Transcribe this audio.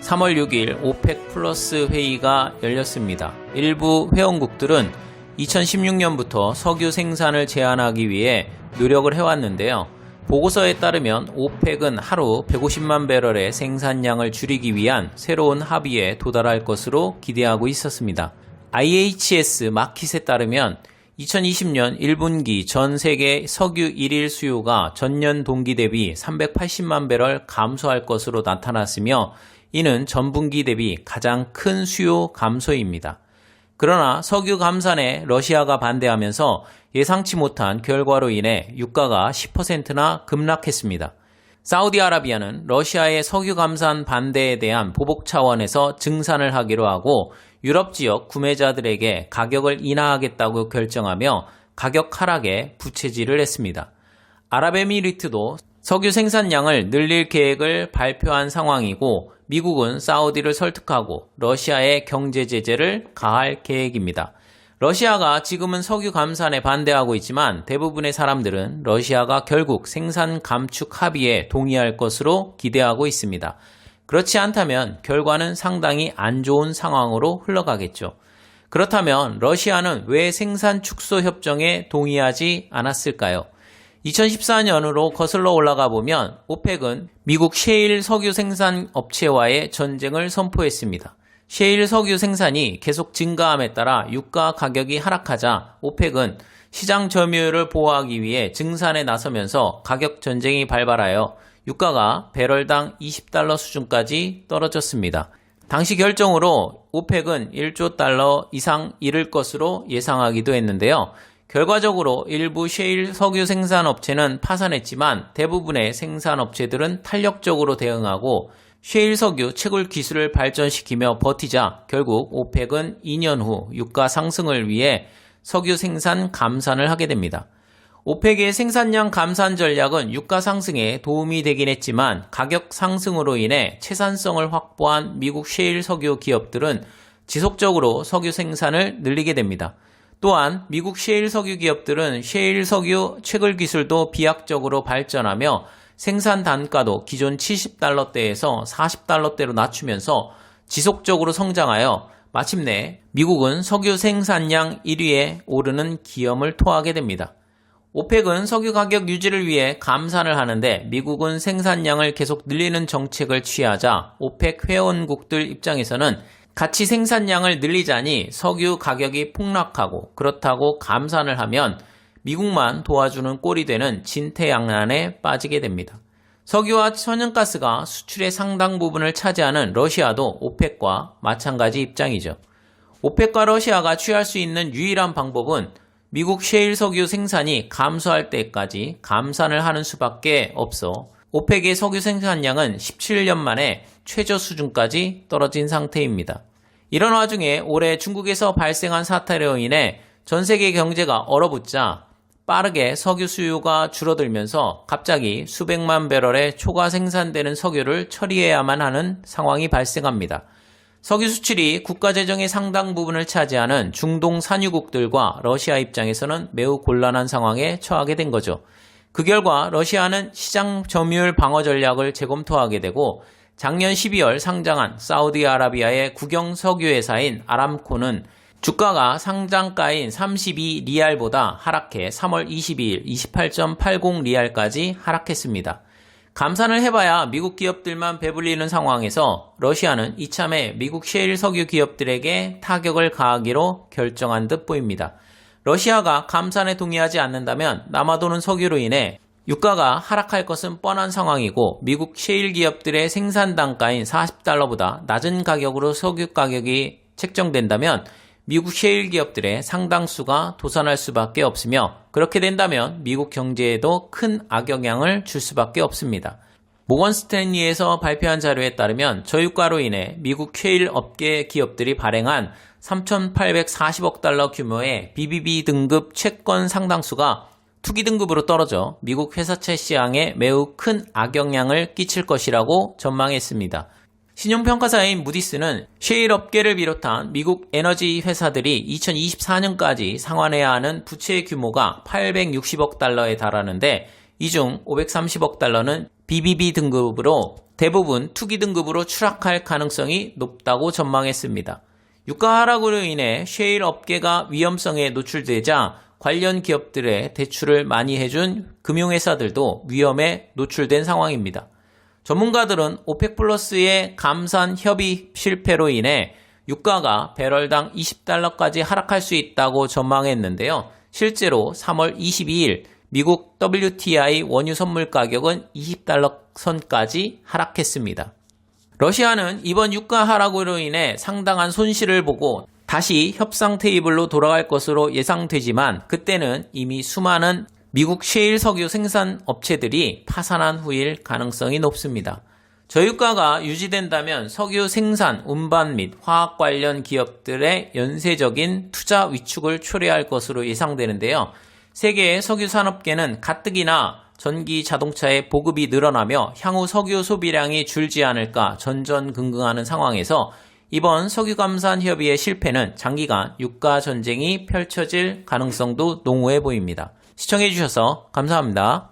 3월 6일 오펙 플러스 회의가 열렸습니다. 일부 회원국들은 2016년부터 석유 생산을 제한하기 위해 노력을 해왔는데요. 보고서에 따르면 오펙은 하루 150만 배럴의 생산량을 줄이기 위한 새로운 합의에 도달할 것으로 기대하고 있었습니다. IHS 마킷에 따르면 2020년 1분기 전 세계 석유 1일 수요가 전년 동기 대비 380만 배럴 감소할 것으로 나타났으며 이는 전분기 대비 가장 큰 수요 감소입니다. 그러나 석유 감산에 러시아가 반대하면서 예상치 못한 결과로 인해 유가가 10%나 급락했습니다. 사우디아라비아는 러시아의 석유 감산 반대에 대한 보복 차원에서 증산을 하기로 하고 유럽 지역 구매자들에게 가격을 인하하겠다고 결정하며 가격 하락에 부채질을 했습니다. 아랍에미리트도 석유 생산량을 늘릴 계획을 발표한 상황이고 미국은 사우디를 설득하고 러시아의 경제 제재를 가할 계획입니다. 러시아가 지금은 석유 감산에 반대하고 있지만 대부분의 사람들은 러시아가 결국 생산 감축 합의에 동의할 것으로 기대하고 있습니다. 그렇지 않다면 결과는 상당히 안 좋은 상황으로 흘러가겠죠. 그렇다면 러시아는 왜 생산 축소 협정에 동의하지 않았을까요? 2014년으로 거슬러 올라가 보면 오펙은 미국 셰일 석유 생산 업체와의 전쟁을 선포했습니다. 셰일 석유 생산이 계속 증가함에 따라 유가 가격이 하락하자 오펙은 시장 점유율을 보호하기 위해 증산에 나서면서 가격 전쟁이 발발하여 유가가 배럴당 $20 수준까지 떨어졌습니다. 당시 결정으로 오펙은 1조 달러 이상 잃을 것으로 예상하기도 했는데요. 결과적으로 일부 셰일 석유 생산 업체는 파산했지만 대부분의 생산 업체들은 탄력적으로 대응하고 셰일 석유 채굴 기술을 발전시키며 버티자 결국 오펙은 2년 후 유가 상승을 위해 석유 생산 감산을 하게 됩니다. 오펙의 생산량 감산 전략은 유가 상승에 도움이 되긴 했지만 가격 상승으로 인해 채산성을 확보한 미국 셰일 석유 기업들은 지속적으로 석유 생산을 늘리게 됩니다. 또한 미국 셰일 석유 기업들은 셰일 석유 채굴 기술도 비약적으로 발전하며 생산 단가도 기존 $70대에서 $40대로 낮추면서 지속적으로 성장하여 마침내 미국은 석유 생산량 1위에 오르는 기염을 토하게 됩니다. 오펙은 석유 가격 유지를 위해 감산을 하는데 미국은 생산량을 계속 늘리는 정책을 취하자 오펙 회원국들 입장에서는 같이 생산량을 늘리자니 석유 가격이 폭락하고 그렇다고 감산을 하면 미국만 도와주는 꼴이 되는 진퇴양난에 빠지게 됩니다. 석유와 천연가스가 수출의 상당 부분을 차지하는 러시아도 오펙과 마찬가지 입장이죠. 오펙과 러시아가 취할 수 있는 유일한 방법은 미국 셰일 석유 생산이 감소할 때까지 감산을 하는 수밖에 없어 오펙의 석유 생산량은 17년 만에 최저 수준까지 떨어진 상태입니다. 이런 와중에 올해 중국에서 발생한 사태로 인해 전 세계 경제가 얼어붙자 빠르게 석유 수요가 줄어들면서 갑자기 수백만 배럴의 초과 생산되는 석유를 처리해야만 하는 상황이 발생합니다. 석유 수출이 국가 재정의 상당 부분을 차지하는 중동 산유국들과 러시아 입장에서는 매우 곤란한 상황에 처하게 된 거죠. 그 결과 러시아는 시장 점유율 방어 전략을 재검토하게 되고 작년 12월 상장한 사우디아라비아의 국영 석유 회사인 아람코는 주가가 상장가인 32리알보다 하락해 3월 22일 28.80리알까지 하락했습니다. 감산을 해봐야 미국 기업들만 배불리는 상황에서 러시아는 이참에 미국 셰일 석유 기업들에게 타격을 가하기로 결정한 듯 보입니다. 러시아가 감산에 동의하지 않는다면 남아도는 석유로 인해 유가가 하락할 것은 뻔한 상황이고 미국 셰일 기업들의 생산 단가인 $40보다 낮은 가격으로 석유 가격이 책정된다면 미국 셰일 기업들의 상당수가 도산할 수밖에 없으며 그렇게 된다면 미국 경제에도 큰 악영향을 줄 수밖에 없습니다. 모건 스탠리에서 발표한 자료에 따르면 저유가로 인해 미국 셰일 업계 기업들이 발행한 3,840억 달러 규모의 BBB 등급 채권 상당수가 투기 등급으로 떨어져 미국 회사채 시장에 매우 큰 악영향을 끼칠 것이라고 전망했습니다. 신용평가사인 무디스는 셰일 업계를 비롯한 미국 에너지 회사들이 2024년까지 상환해야 하는 부채 규모가 860억 달러에 달하는데 이 중 530억 달러는 BBB 등급으로 대부분 투기 등급으로 추락할 가능성이 높다고 전망했습니다. 유가 하락으로 인해 셰일 업계가 위험성에 노출되자 관련 기업들의 대출을 많이 해준 금융회사들도 위험에 노출된 상황입니다. 전문가들은 오펙 플러스의 감산 협의 실패로 인해 유가가 배럴당 20달러까지 하락할 수 있다고 전망했는데요. 실제로 3월 22일 미국 WTI 원유 선물 가격은 20달러 선까지 하락했습니다. 러시아는 이번 유가 하락으로 인해 상당한 손실을 보고 다시 협상 테이블로 돌아갈 것으로 예상되지만 그때는 이미 수많은 미국 셰일 석유 생산 업체들이 파산한 후일 가능성이 높습니다. 저유가가 유지된다면 석유 생산, 운반 및 화학 관련 기업들의 연쇄적인 투자 위축을 초래할 것으로 예상되는데요. 세계의 석유 산업계는 가뜩이나 전기 자동차의 보급이 늘어나며 향후 석유 소비량이 줄지 않을까 전전긍긍하는 상황에서 이번 석유 감산 협의의 실패는 장기간 유가 전쟁이 펼쳐질 가능성도 농후해 보입니다. 시청해주셔서 감사합니다.